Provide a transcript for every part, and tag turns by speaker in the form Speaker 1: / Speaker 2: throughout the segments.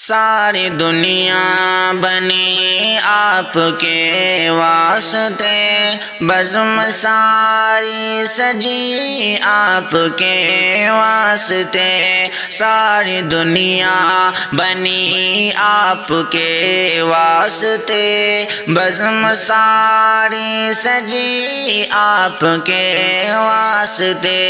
Speaker 1: ساری دنیا بنی آپ کے واسطے، بزم ساری سجی آپ کے واسطے، ساری دنیا بنی آپ کے واسطے، بزم ساری سجی آپ کے واسطے۔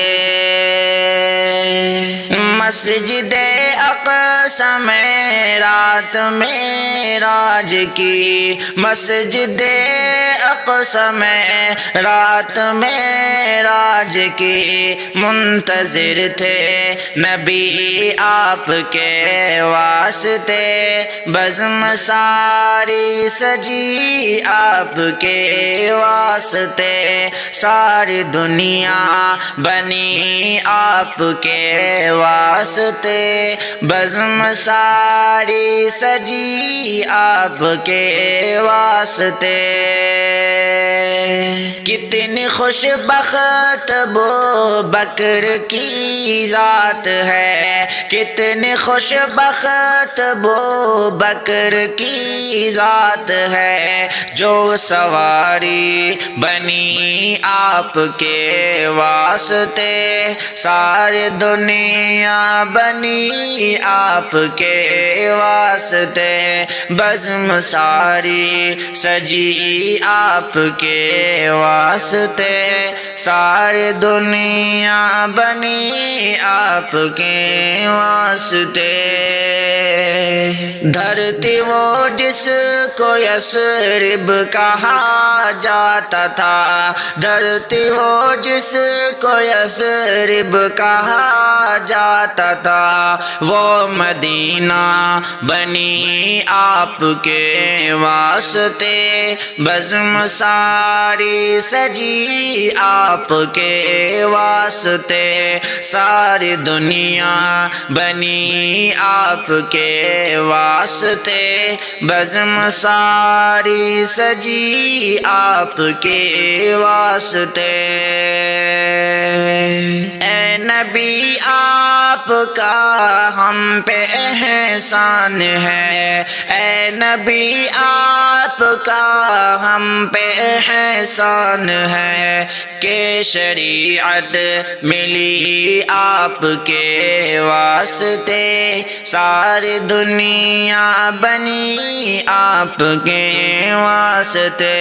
Speaker 1: مسجد اقصی میں رات معراج کی، مسجد اقصی میں رات معراج کی، منتظر تھے نبی آپ کے واسطے، بزم ساری سجی آپ کے واسطے، ساری دنیا بنی آپ کے واسطے، بزم ساری سجی آپ کے واسطے۔ کتنی خوش بخت ابو بکر کی ذات ہے، کتنی خوش بخت ابو بکر کی ذات ہے، جو سواری بنی آپ کے واسطے، ساری دنیا بنی آپ کے واسطے، بزم ساری سجی آپ کے واسطے، ساری دنیا بنی آپ کے واسطے۔ دھرتی وہ جس کو یثرب کہا جاتا تھا، دھرتی وہ جس کو یثرب کہا جاتا تھا، وہ مدینہ بنی آپ کے واسطے، بزم ساری سجی آپ کے واسطے، ساری دنیا بنی آپ کے واسطے، بزم ساری سجی آپ کے واسطے۔ اے نبی آپ کا ہم پہ احسان ہے، اے نبی آپ کا ہم پہ احسان ہے، کہ شریعت ملی آپ کے واسطے، ساری دنیا بنی آپ کے واسطے۔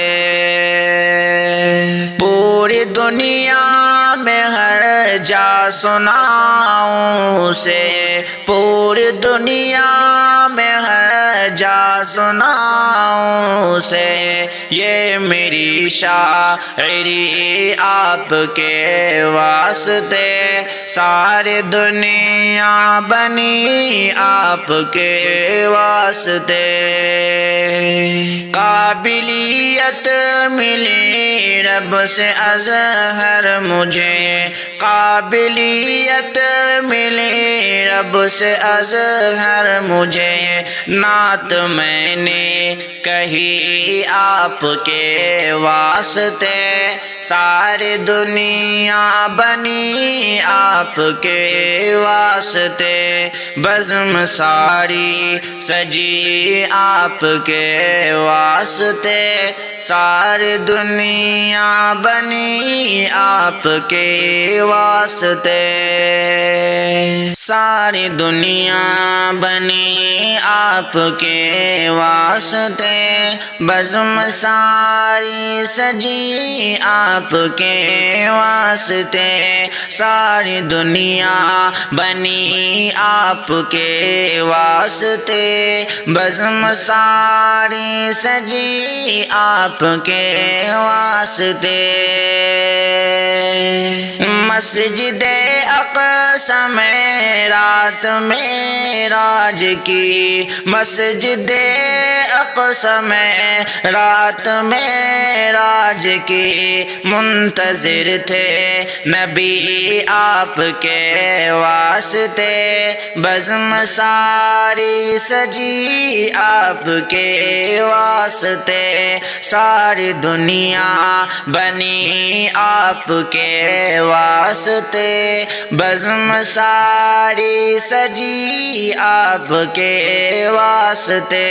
Speaker 1: پوری دنیا میں ہر جا سناؤں اسے، پوری دنیا میں ہر جا سناؤں اسے، یہ میری شاعری آپ کے واسطے، ساری دنیا بنی آپ کے واسطے۔ قابلیت ملی رب سے اظہر مجھے، قابلیت ملی رب سے اظہر مجھے، نعت میں نے کہی آپ کے واسطے، ساری دنیا بنی آپ کے واسطے، بزم ساری سجی آپ کے واسطے، ساری دنیا بنی آپ کے واسطے، ساری دنیا بنی آپ کے واسطے، بزم ساری سجی آپ کے واسطے، ساری دنیا بنی آپ کے واسطے، بزم ساری سجی آپ کے واسطے۔ مسجد اقصی میں رات معراج کی، مسجد اقصی میں رات معراج کی منتظر تھے نبی آپ کے واسطے بزم ساری سجی آپ کے واسطے ساری دنیا بنی آپ کے واسطے بزم ساری سجی آپ کے واسطے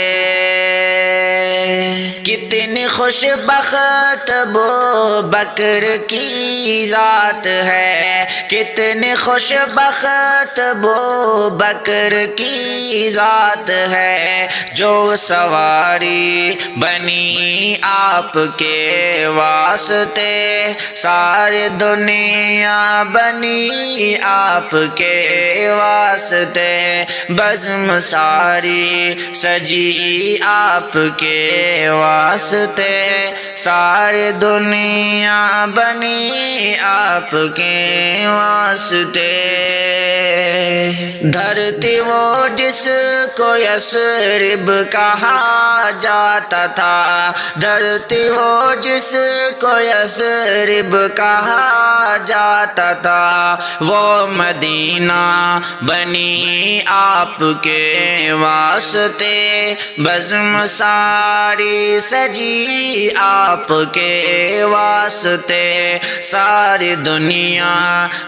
Speaker 1: کتنی خوش بخت ابو بکر کی ذات ہے کتنی خوش بخت ابو بکر کی ذات ہے جو سواری بنی آپ کے واسطے ساری دنیا بنی آپ کے واسطے بزم ساری سجی آپ کے واسطے ساری دنیا بنی آپ کے واسطے دھرتی وہ جس کو یثرب کہا جاتا تھا دھرتی وہ جس کو یثرب کہا جاتا تھا وہ مدینہ بنی آپ کے واسطے بزم ساری سجی آپ کے واسطے ساری دنیا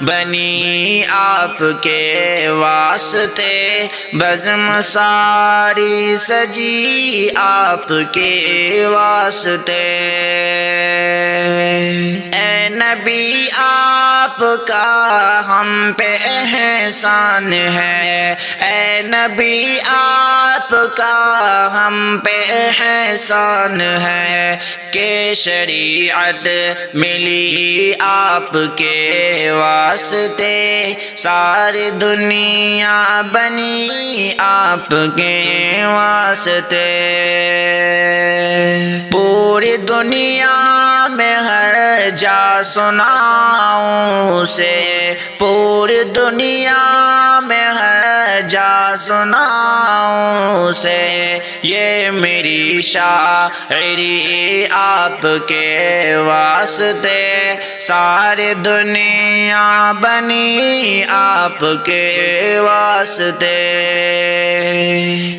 Speaker 1: بنی آپ کے واسطے بزم ساری سجی آپ کے واسطے اے نبی آپ کا ہم پہ احسان ہے اے نبی آپ کا ہم پہ احسان ہے کہ شریعت ملی آپ کے واسطے ساری دنیا بنی آپ کے واسطے پوری دنیا میں ہر جا سناؤں سے پوری دنیا میں ہر جا سناؤں سے یہ میری شاعری آپ کے واسطے ساری دنیا بنی آپ کے واسطے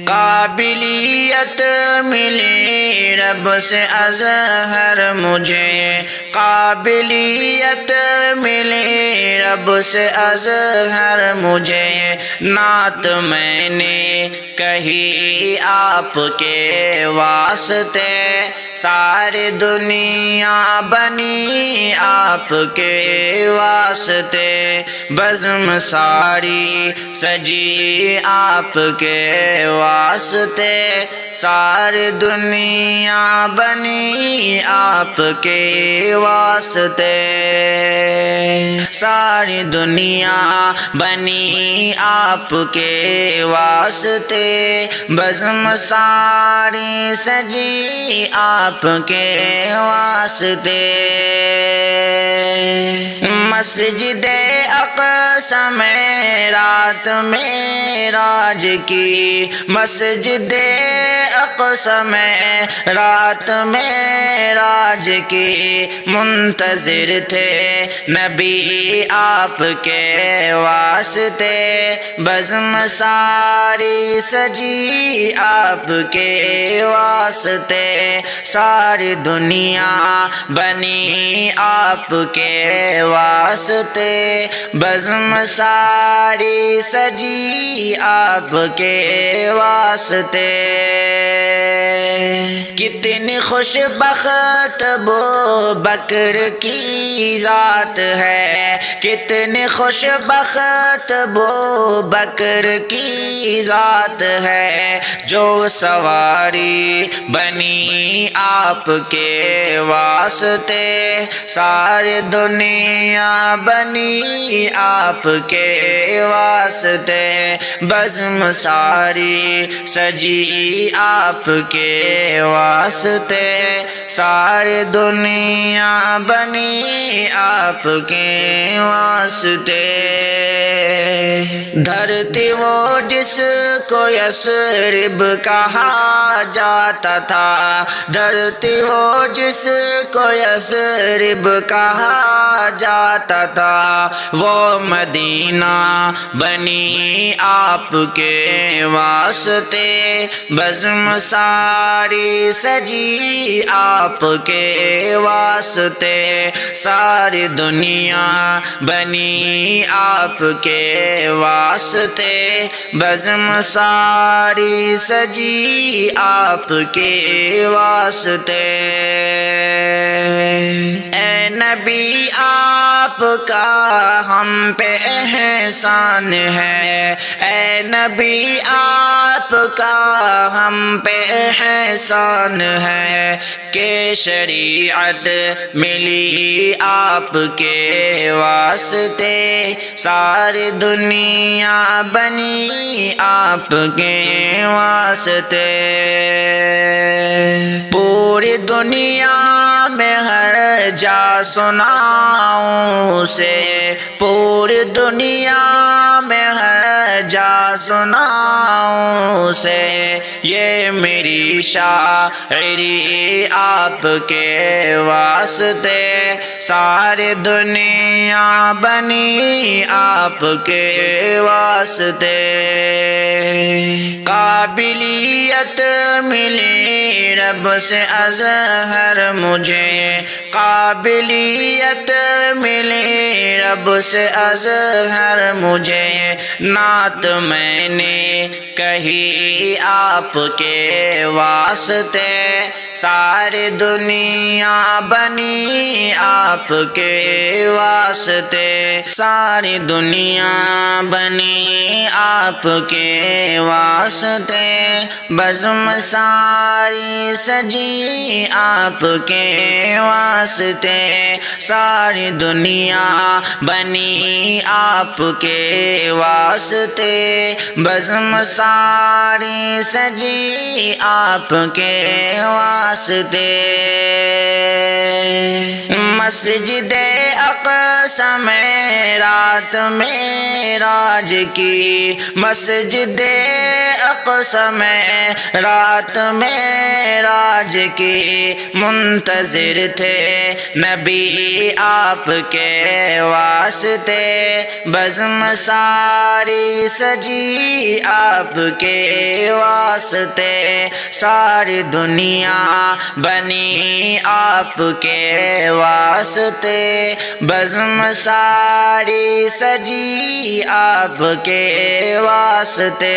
Speaker 1: قابلیت ملی رب سے اظہر مجھے قابلیت ملی رب سے اظہر مجھے نعت میں نے کہی آپ کے واسطے ساری دنیا بنی آپ کے واسطے بزم ساری سجی آپ کے واسطے ساری دنیا بنی آپ کے واسطے ساری دنیا بنی آپ کے واسطے بزم ساری سجی آپ کے واسطے مسجد اقصی میں رات معراج کی مسجد اقصی میں رات معراج کی منتظر تھے نبی آپ کے واسطے بزم ساری سجی آپ کے واسطے ساری دنیا بنی آپ کے واسطے بزم ساری سجی آپ کے واسطے کتنی خوش بخت ابو بکر کی ذات ہے کتنی خوش بخت ابو بکر کی ذات ہے جو سواری بنی آپ کے واسطے ساری دنیا بنی آپ کے واسطے بزم ساری سجی آپ کے واسطے، ساری دنیا بنی آپ کے واسطے۔ دھرتی وہ جس کو یثرب کہا جاتا تھا، دھرتی وہ جس کو یثرب کہا جاتا تھا، وہ مدینہ بنی آپ کے واسطے، بزم ساری سجی آپ کے واسطے، ساری دنیا بنی آپ کے واسطے، بزم ساری سجی آپ کے واسطے۔ اے نبی آپ کا ہم پہ احسان ہے، اے نبی آپ کا ہم پہ احسان ہے، کہ شریعت ملی آپ کے واسطے، ساری دنیا بنی آپ کے واسطے۔ پوری دنیا میں ہر جا سناؤں سے، پوری دنیا میں ہر جا سناؤں سے، یہ میری شاعری آپ کے واسطے، ساری دنیا بنی آپ کے واسطے۔ قابلیت ملی رب سے اظہر مجھے، قابلیت ملی رب سے اظہر مجھے، نعت میں نے کہی آپ کے واسطے، ساری دنیا بنی آپ کے واسطے، ساری دنیا بنی آپ کے واسطے، بزم ساری سجی آپ کے واسطے، ساری دنیا بنی آپ کے واسطے، بزم ساری سجی آپ کے واسطے۔ مسجد اقصی میں رات معراج کی، مسجد اقصی میں رات معراج کی، منتظر تھے نبی آپ کے واسطے، بزم ساری سجی آپ کے واسطے، ساری دنیا بنی آپ کے واسطے، بزم ساری سجی آپ کے واسطے۔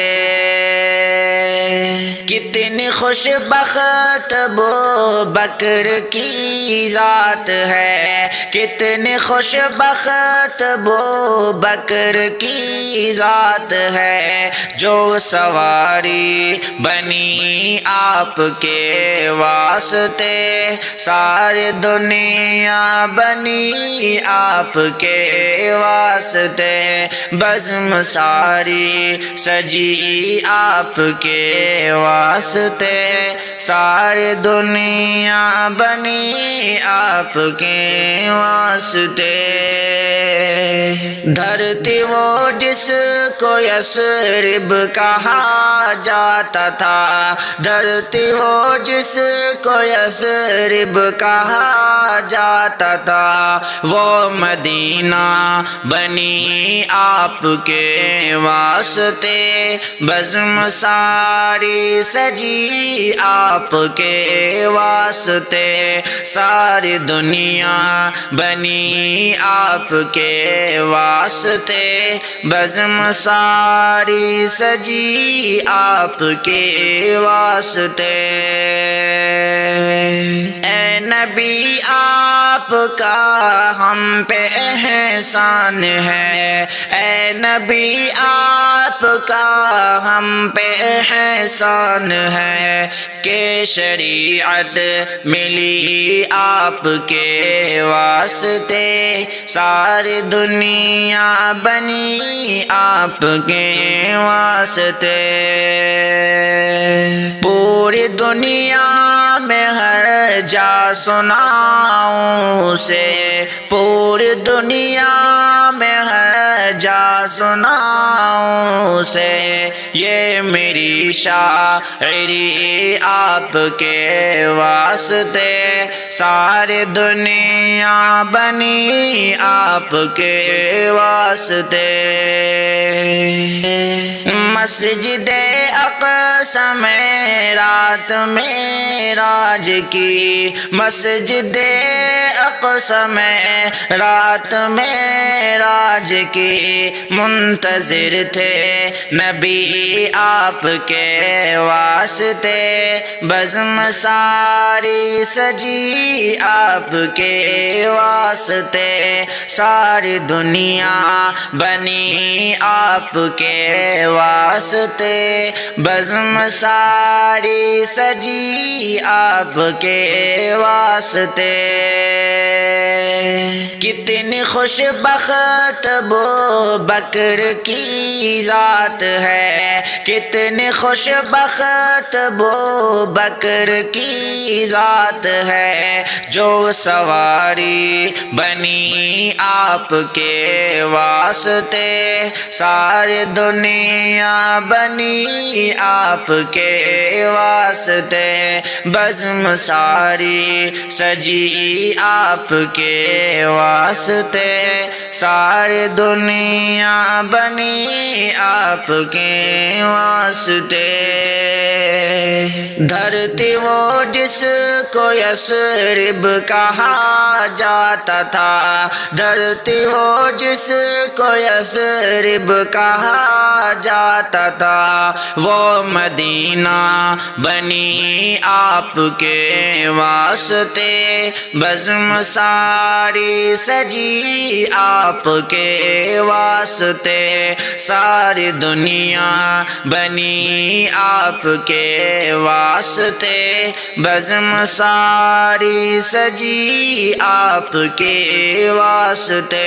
Speaker 1: کتنی خوش بخت ابو بکر کی ذات ہے، کتنی خوش بخت ابو بکر کی ذات ہے، جو سواری بنی آپ کے واسطے، ساری دنیا بنی آپ کے واسطے، بزم ساری سجی آپ کے واسطے، ساری دنیا بنی آپ کے واسطے۔ دھرتی وہ جس کو یثرب کہا جاتا تھا، دھرتی وہ جس کو یثرب کہا جاتا تھا، وہ مدینہ بنی آپ کے واسطے، بزم ساری سجی آپ کے واسطے، ساری دنیا بنی آپ کے واسطے، بزم ساری سجی آپ کے واسطے۔ اے نبی آپ کا ہم پہ احسان ہے، اے نبی آپ کا ہم پہ احسان ہے، کہ شریعت ملی آپ کے واسطے، ساری دنیا بنی آپ کے واسطے۔ پوری دنیا میں ہر جا سناؤں اسے، پوری دنیا میں ہر جا سناؤں اسے، یہ میری شاعری آپ کے واسطے، ساری دنیا بنی آپ کے واسطے۔ مسجد اقصی میں رات معراج کی، مسجد اقصی میں رات معراج کی، منتظر تھے نبی آپ کے واسطے، بزم ساری سجی آپ کے واسطے، ساری دنیا بنی آپ کے واسطے، بزم ساری سجی آپ کے واسطے۔ کتنی خوش بخت ابو بکر کی ذات ہے، کتنی خوش بخت ابو بکر کی ذات ہے، جو سواری بنی آپ کے واسطے، ساری دنیا بنی آپ کے واسطے، بزم ساری سجی آپ کے واسطے، ساری دنیا بنی آپ کے واسطے۔ دھرتی وہ جس کو یثرب کہا جاتا تھا، دھرتی وہ جس کو یثرب کہا جاتا تھا، وہ مدینہ بنی آپ کے واسطے، بزم ساری سجی آپ کے واسطے، ساری دنیا بنی آپ کے واسطے، بزم ساری سجی آپ کے واسطے۔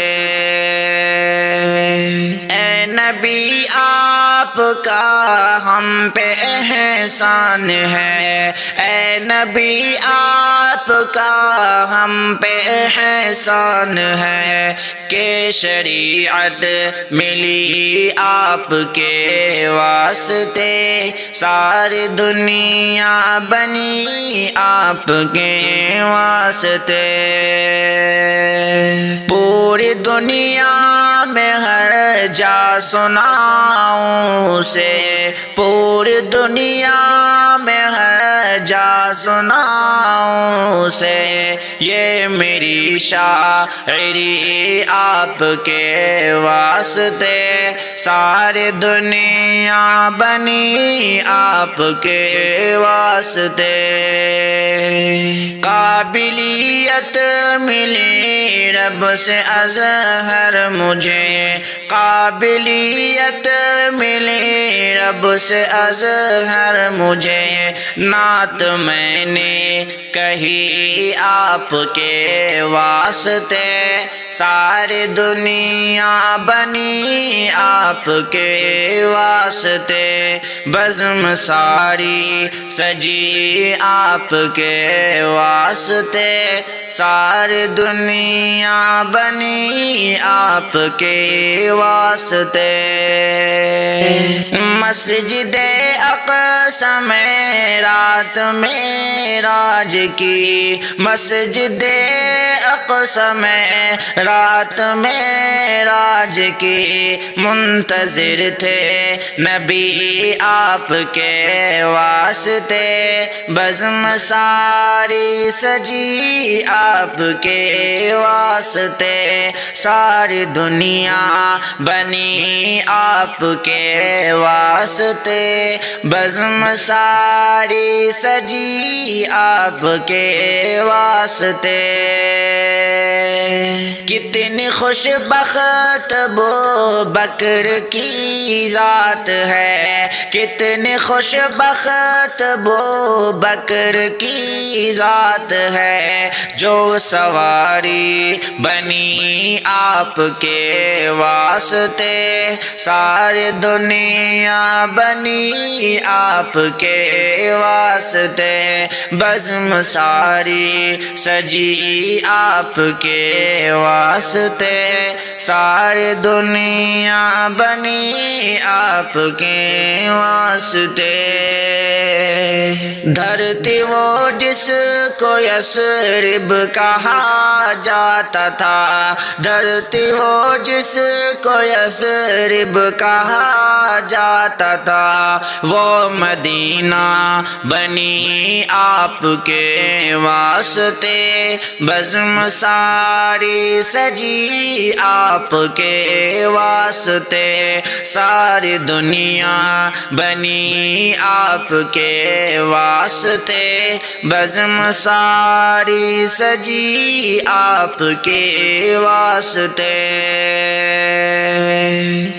Speaker 1: اے نبی آپ کا ہم پہ احسان ہے، اے نبی آپ کا ہم پہ احسان ہے، کہ شریعت ملی آپ کے واسطے، ساری دنیا بنی آپ کے واسطے۔ پوری دنیا میں ہر جا سناؤں اسے، پوری دنیا میں ہر جا سناؤں اسے، یہ میری شاعری آپ کے واسطے، ساری دنیا بنی آپ کے واسطے۔ قابلیت ملی رب سے اظہر مجھے، قابلیت ملی رب سے اظہر مجھے، نعت میں نے کہی آپ کے واسطے، ساری دنیا بنی آپ کے واسطے، بزم ساری سجی آپ کے واسطے، ساری دنیا بنی آپ کے واسطے۔ مسجد اقصی میں رات معراج کی، مسجد اقصی میں رات معراج کی، منتظر تھے نبی آپ کے واسطے، بزم ساری سجی آپ کے واسطے، ساری دنیا بنی آپ کے واسطے، بزم ساری سجی آپ کے واسطے۔ کتنی خوش بخت ابو بکر کی ذات ہے، کتنی خوش بخت ابو بکر کی ذات ہے، جو سواری بنی آپ کے واسطے، ساری دنیا بنی آپ کے واسطے، بزم ساری سجی آپ کے واسطے، ساری دنیا بنی آپ کے واسطے۔ دھرتی وہ جس کو یثرب کہا جاتا تھا، دھرتی وہ جس کو یثرب کہا جاتا تھا، وہ مدینہ بنی آپ کے واسطے، بزم ساری سجی آپ کے واسطے، ساری دنیا بنی آپ کے واسطے، بزم ساری سجی آپ کے واسطے۔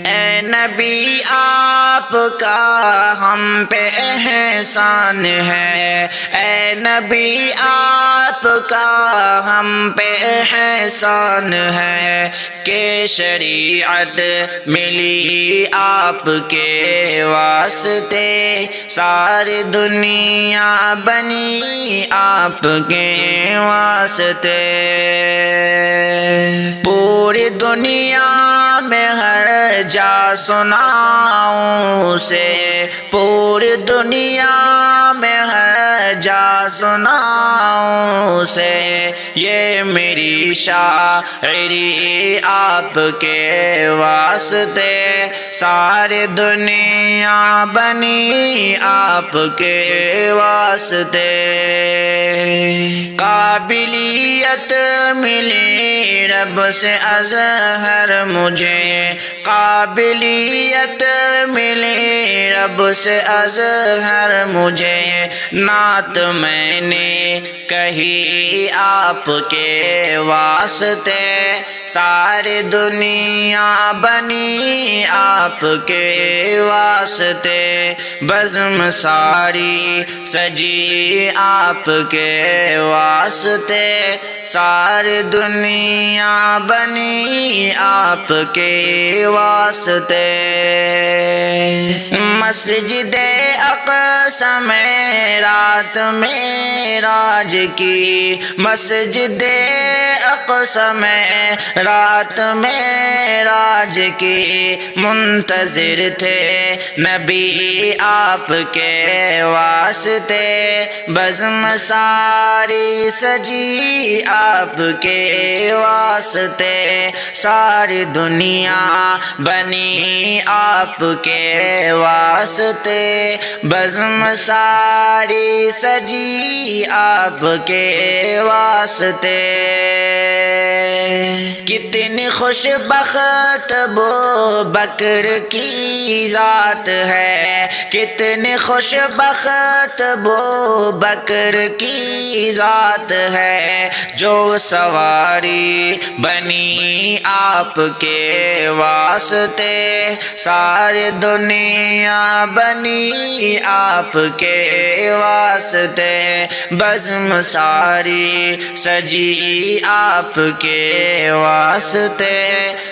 Speaker 1: اے نبی آپ کا ہم پہ احسان ہے، اے نبی آپ کا ہم پہ احسان ہے، کہ شریعت ملی آپ کے واسطے، ساری دنیا بنی آپ کے واسطے۔ پوری دنیا میں ہر جا سناؤں اسے، پوری دنیا میں ہر جا سناؤں اسے، یہ میری شاعری آپ کے واسطے، ساری دنیا بنی آپ کے واسطے۔ قابلیت ملی رب سے اظہر مجھے، قابلیت ملی رب سے اظہر مجھے، نعت میں نے کہی آپ کے واسطے، ساری دنیا بنی آپ کے واسطے، بزم ساری سجی آپ کے واسطے، ساری دنیا بنی آپ کے واسطے۔ مسجد اقصی میں رات معراج کی، مسجد اقصی میں رات معراج کی، منتظر تھے نبی آپ کے واسطے، بزم ساری سجی آپ کے واسطے، ساری دنیا بنی آپ کے واسطے، بزم ساری سجی آپ کے واسطے۔ کتنی خوش بخت ابو بکر کی ذات ہے، کتنی خوش بخت ابو بکر کی ذات ہے، جو سواری بنی آپ کے واسطے، ساری دنیا بنی آپ کے واسطے، بزم ساری سجی آپ کے واسطے،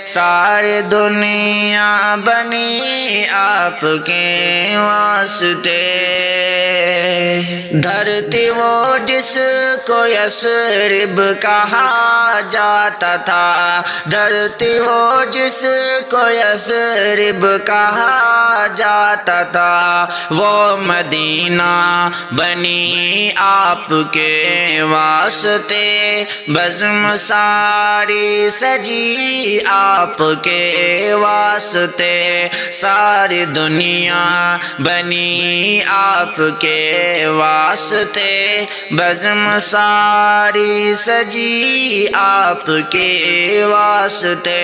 Speaker 1: ساری دنیا بنی آپ کے واسطے۔ دھرتی وہ جس کو یثرب کہا جاتا تھا، دھرتی وہ جس کو یثرب کہا جاتا تھا، وہ مدینہ بنی آپ کے واسطے، بزم ساری سجی آپ کے واسطے، ساری دنیا بنی آپ کے واسطے، واسطے، بزم ساری سجی آپ کے واسطے۔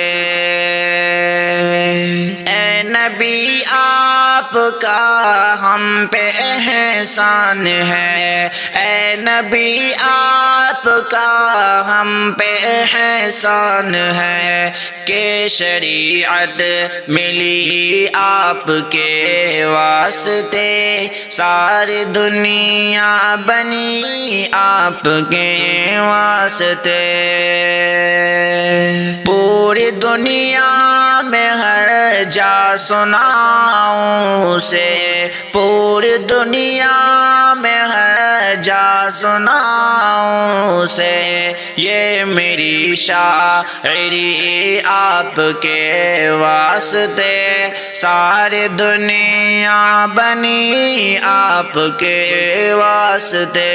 Speaker 1: اے نبی آپ کا ہم پہ احسان ہے، اے نبی آپ کا ہم پہ احسان ہے کہ شریعت ملی آپ کے واسطے، ساری دنیا بنی آپ کے واسطے۔ پوری دنیا میں ہر جا سناؤں اسے، پوری دنیا میں ہر جا سناؤں اسے، یہ میری شاعری آپ کے واسطے، ساری دنیا بنی آپ کے واسطے۔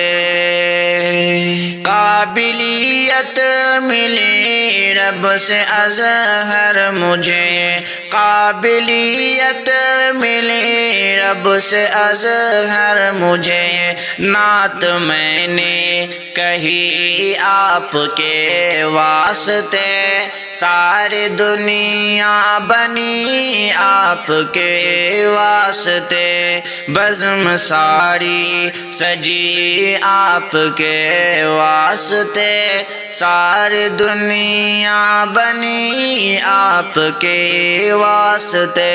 Speaker 1: قابلیت ملی رب سے اظہر مجھے، قابلیت ملی رب سے اظہر مجھے، نعت میں نے کہی آپ کے واسطے، ساری دنیا بنی آپ کے واسطے، بزم ساری سجی آپ کے واسطے، ساری دنیا بنی آپ کے واسطے،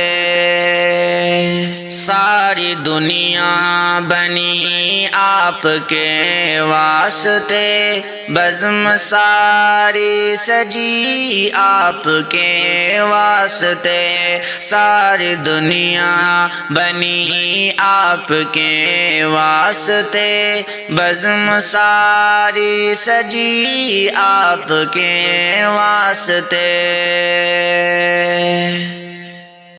Speaker 1: ساری دنیا بنی آپ کے واسطے، بزم ساری سجی آپ کے واسطے، ساری دنیا بنی آپ کے واسطے، بزم ساری سجی آپ کے واسطے۔